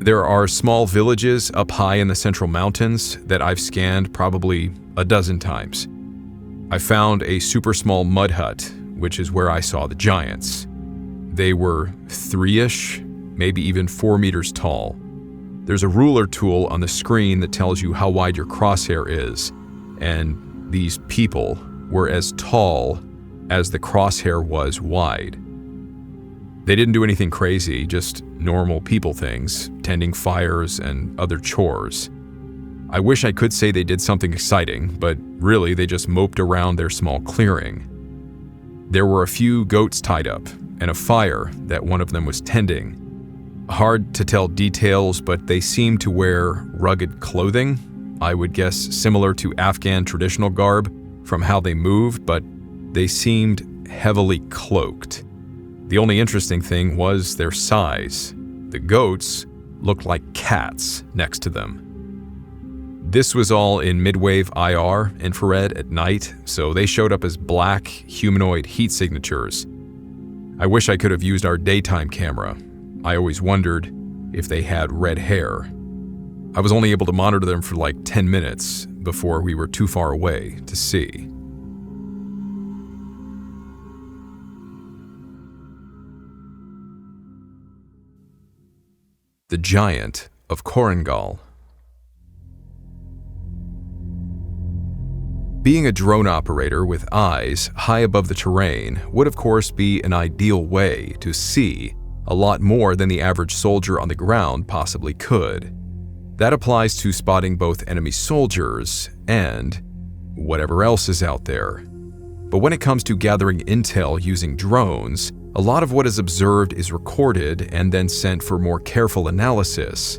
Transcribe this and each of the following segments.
There are small villages up high in the central mountains that I've scanned probably a dozen times. I found a super small mud hut, which is where I saw the giants. They were 3-ish, maybe even 4 meters tall. There's a ruler tool on the screen that tells you how wide your crosshair is, and these people were as tall as the crosshair was wide. They didn't do anything crazy, just normal people things, tending fires and other chores. I wish I could say they did something exciting, but really they just moped around their small clearing. There were a few goats tied up, and a fire that one of them was tending. Hard to tell details, but they seemed to wear rugged clothing, I would guess similar to Afghan traditional garb from how they moved, but they seemed heavily cloaked. The only interesting thing was their size. The goats looked like cats next to them. This was all in midwave IR, infrared, at night, so they showed up as black, humanoid heat signatures. I wish I could have used our daytime camera. I always wondered if they had red hair. I was only able to monitor them for like 10 minutes before we were too far away to see. The Giant of Korengal. Being a drone operator with eyes high above the terrain would of course be an ideal way to see a lot more than the average soldier on the ground possibly could. That applies to spotting both enemy soldiers and whatever else is out there. But when it comes to gathering intel using drones, a lot of what is observed is recorded and then sent for more careful analysis.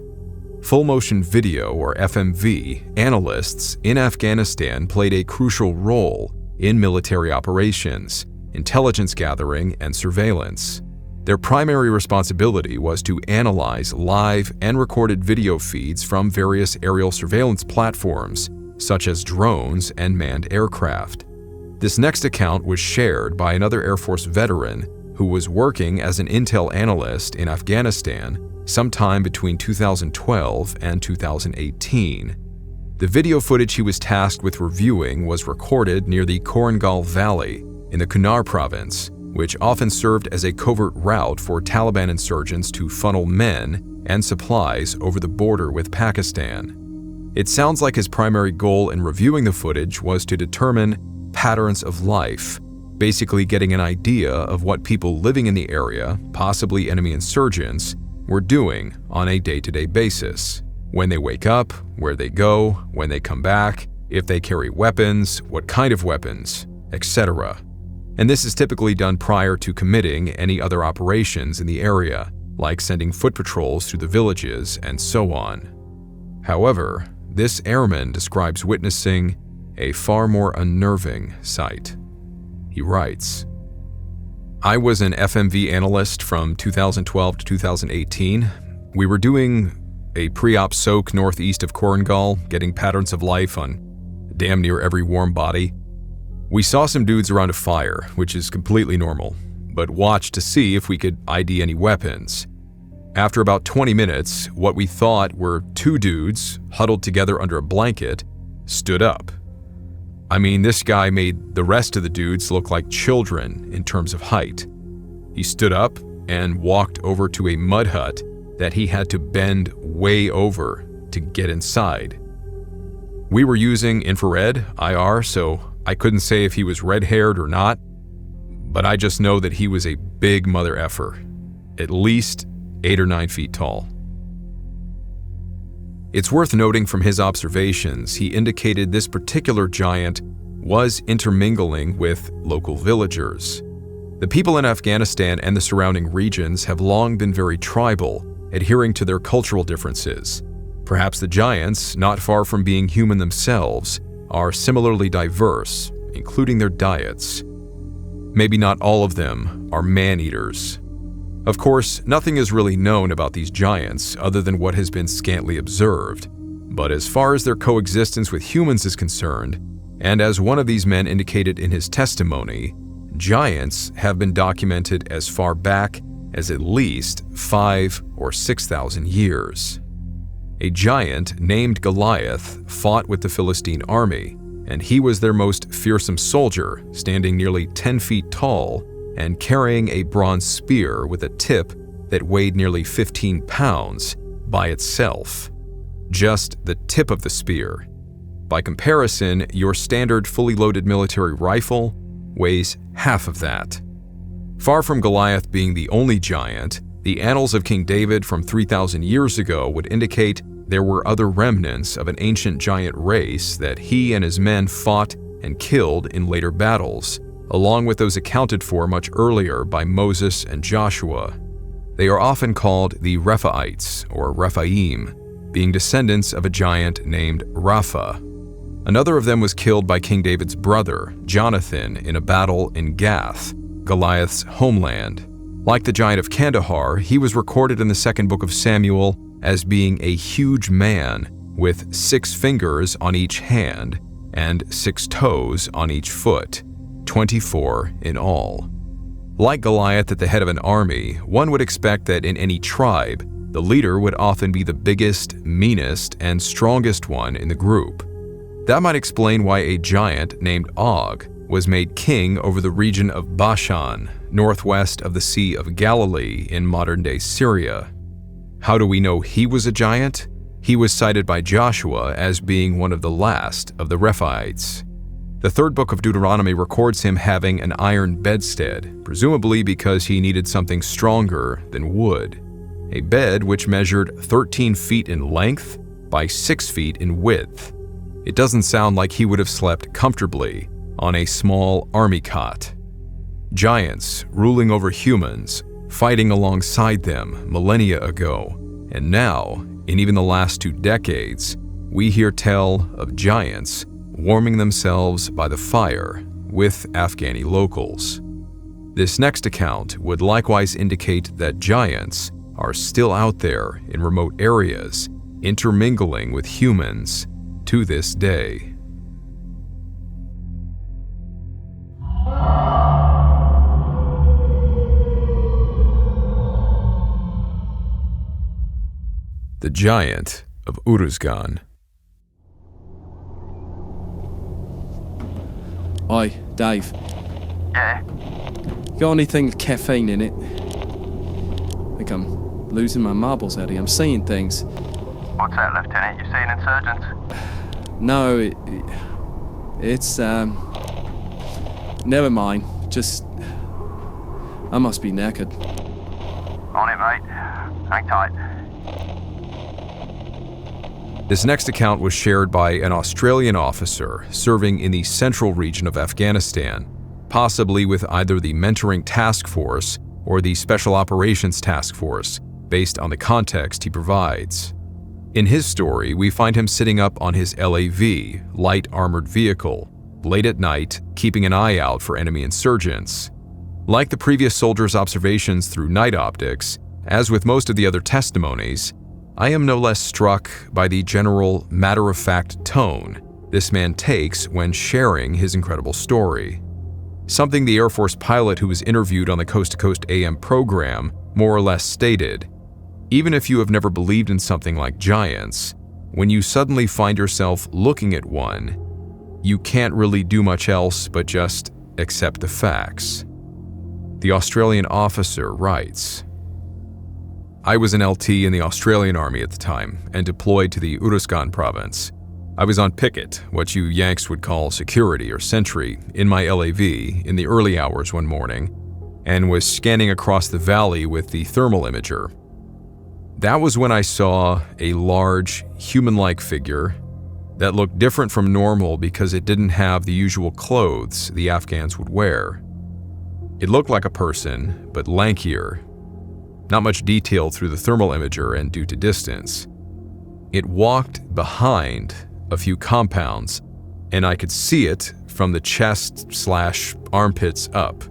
Full motion video, or FMV, analysts in Afghanistan played a crucial role in military operations, intelligence gathering, and surveillance. Their primary responsibility was to analyze live and recorded video feeds from various aerial surveillance platforms, such as drones and manned aircraft. This next account was shared by another Air Force veteran who was working as an intel analyst in Afghanistan sometime between 2012 and 2018. The video footage he was tasked with reviewing was recorded near the Korengal Valley in the Kunar province, which often served as a covert route for Taliban insurgents to funnel men and supplies over the border with Pakistan. It sounds like his primary goal in reviewing the footage was to determine patterns of life, basically getting an idea of what people living in the area, possibly enemy insurgents, were doing on a day-to-day basis. When they wake up, where they go, when they come back, if they carry weapons, what kind of weapons, etc. And this is typically done prior to committing any other operations in the area, like sending foot patrols through the villages and so on. However, this airman describes witnessing a far more unnerving sight. He writes, "I was an FMV analyst from 2012 to 2018. We were doing a pre-op soak northeast of Korengal, getting patterns of life on damn near every warm body. We saw some dudes around a fire, which is completely normal, but watched to see if we could ID any weapons. After about 20 minutes, what we thought were 2 dudes, huddled together under a blanket, stood up. I mean, this guy made the rest of the dudes look like children in terms of height. He stood up and walked over to a mud hut that he had to bend way over to get inside. We were using infrared, IR, so I couldn't say if he was red-haired or not, but I just know that he was a big mother effer, at least 8 or 9 feet tall." It's worth noting from his observations, he indicated this particular giant was intermingling with local villagers. The people in Afghanistan and the surrounding regions have long been very tribal, adhering to their cultural differences. Perhaps the giants, not far from being human themselves, are similarly diverse, including their diets. Maybe not all of them are man-eaters. Of course, nothing is really known about these giants other than what has been scantily observed, but as far as their coexistence with humans is concerned, and as one of these men indicated in his testimony, giants have been documented as far back as at least 5,000 or 6,000 years. A giant named Goliath fought with the Philistine army, and he was their most fearsome soldier, standing nearly 10 feet tall and carrying a bronze spear with a tip that weighed nearly 15 pounds by itself. Just the tip of the spear. By comparison, your standard fully loaded military rifle weighs half of that. Far from Goliath being the only giant, the annals of King David from 3,000 years ago would indicate there were other remnants of an ancient giant race that he and his men fought and killed in later battles, along with those accounted for much earlier by Moses and Joshua. They are often called the Rephaites or Rephaim, being descendants of a giant named Rapha. Another of them was killed by King David's brother, Jonathan, in a battle in Gath, Goliath's homeland. Like the giant of Kandahar, he was recorded in the second book of Samuel as being a huge man with 6 fingers on each hand and 6 toes on each foot, 24 in all. Like Goliath at the head of an army, one would expect that in any tribe, the leader would often be the biggest, meanest, and strongest one in the group. That might explain why a giant named Og was made king over the region of Bashan, northwest of the Sea of Galilee in modern-day Syria. How do we know he was a giant? He was cited by Joshua as being one of the last of the Rephaites. The third book of Deuteronomy records him having an iron bedstead, presumably because he needed something stronger than wood. A bed which measured 13 feet in length by 6 feet in width. It doesn't sound like he would have slept comfortably on a small army cot. Giants ruling over humans, fighting alongside them millennia ago, and now, in even the last 2 decades, we hear tell of giants warming themselves by the fire with Afghani locals. This next account would likewise indicate that giants are still out there in remote areas, intermingling with humans to this day. The Giant of Uruzgan. Oi, Dave. Yeah? Got anything with caffeine in it? I think I'm losing my marbles out here. I'm seeing things. What's that, Lieutenant? You seeing insurgents? No, it's, never mind. Just, I must be knackered. On it, mate. Hang tight. This next account was shared by an Australian officer serving in the central region of Afghanistan, possibly with either the Mentoring Task Force or the Special Operations Task Force, based on the context he provides. In his story, we find him sitting up on his LAV, light armored vehicle, late at night, keeping an eye out for enemy insurgents. Like the previous soldier's observations through night optics, as with most of the other testimonies, I am no less struck by the general matter-of-fact tone this man takes when sharing his incredible story. Something the Air Force pilot who was interviewed on the Coast to Coast AM program more or less stated: even if you have never believed in something like giants, when you suddenly find yourself looking at one, you can't really do much else but just accept the facts. The Australian officer writes, I was an LT in the Australian Army at the time and deployed to the Uruzgan province. I was on picket, what you Yanks would call security or sentry, in my LAV in the early hours one morning, and was scanning across the valley with the thermal imager. That was when I saw a large, human-like figure that looked different from normal because it didn't have the usual clothes the Afghans would wear. It looked like a person, but lankier. Not much detail through the thermal imager and due to distance. It walked behind a few compounds, and I could see it from the chest/armpits up.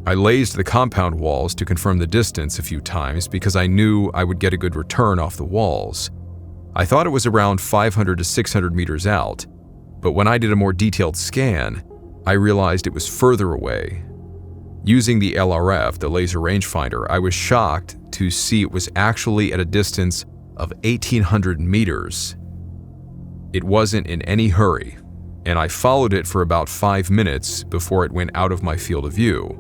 I lazed the compound walls to confirm the distance a few times because I knew I would get a good return off the walls. I thought it was around 500 to 600 meters out, but when I did a more detailed scan, I realized it was further away. Using the LRF, the laser rangefinder, I was shocked to see it was actually at a distance of 1,800 meters. It wasn't in any hurry, and I followed it for about 5 minutes before it went out of my field of view.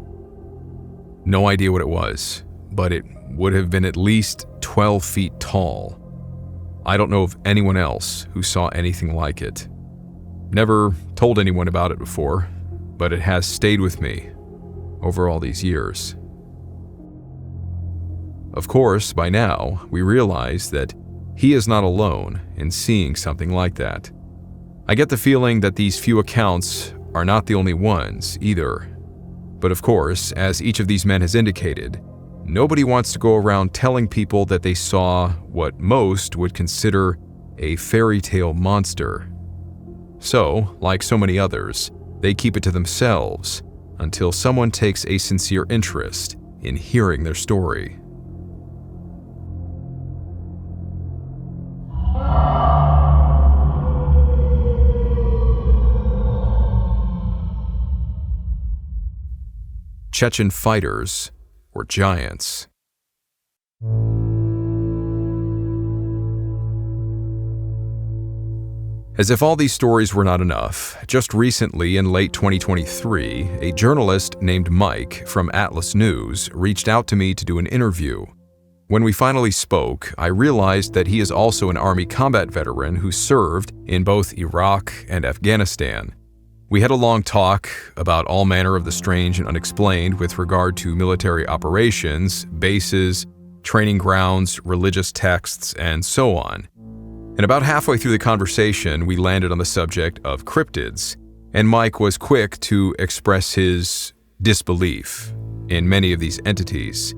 No idea what it was, but it would have been at least 12 feet tall. I don't know of anyone else who saw anything like it. Never told anyone about it before, but it has stayed with me over all these years. Of course, by now, we realize that he is not alone in seeing something like that. I get the feeling that these few accounts are not the only ones either. But of course, as each of these men has indicated, nobody wants to go around telling people that they saw what most would consider a fairy tale monster. So, like so many others, they keep it to themselves until someone takes a sincere interest in hearing their story. Chechen fighters were giants. As if all these stories were not enough, just recently in late 2023, a journalist named Mike from Atlas News reached out to me to do an interview. When we finally spoke, I realized that he is also an Army combat veteran who served in both Iraq and Afghanistan. We had a long talk about all manner of the strange and unexplained with regard to military operations, bases, training grounds, religious texts, and so on. And about halfway through the conversation, we landed on the subject of cryptids, and Mike was quick to express his disbelief in many of these entities.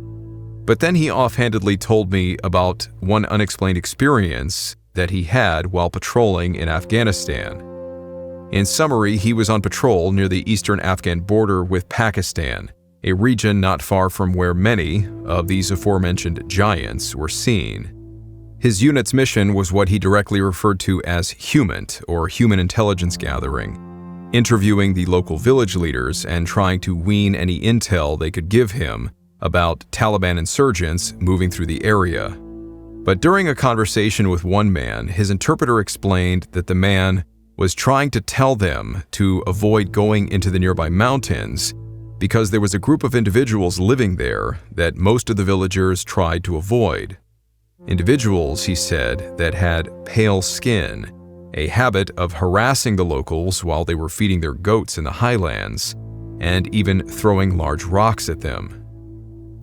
But then he offhandedly told me about one unexplained experience that he had while patrolling in Afghanistan. In summary, he was on patrol near the eastern Afghan border with Pakistan, a region not far from where many of these aforementioned giants were seen. His unit's mission was what he directly referred to as HUMINT, or Human Intelligence Gathering, interviewing the local village leaders and trying to wean any intel they could give him about Taliban insurgents moving through the area. But during a conversation with one man, his interpreter explained that the man was trying to tell them to avoid going into the nearby mountains because there was a group of individuals living there that most of the villagers tried to avoid. Individuals, he said, that had pale skin, a habit of harassing the locals while they were feeding their goats in the highlands, and even throwing large rocks at them.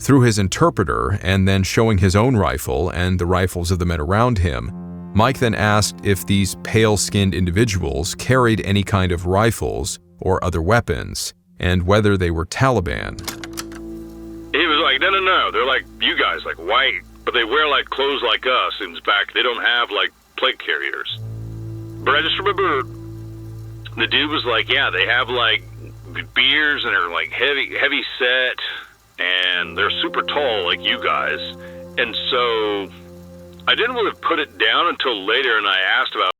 Through his interpreter, and then showing his own rifle and the rifles of the men around him, Mike then asked if these pale-skinned individuals carried any kind of rifles or other weapons, and whether they were Taliban. He was like, no, they're like you guys, like white, but they wear like clothes like us. In fact, they don't have like plate carriers. But I just remember the dude was like, yeah, they have like beards and they're like heavy set, and they're super tall like you guys. And so I didn't really put it down until later, and I asked about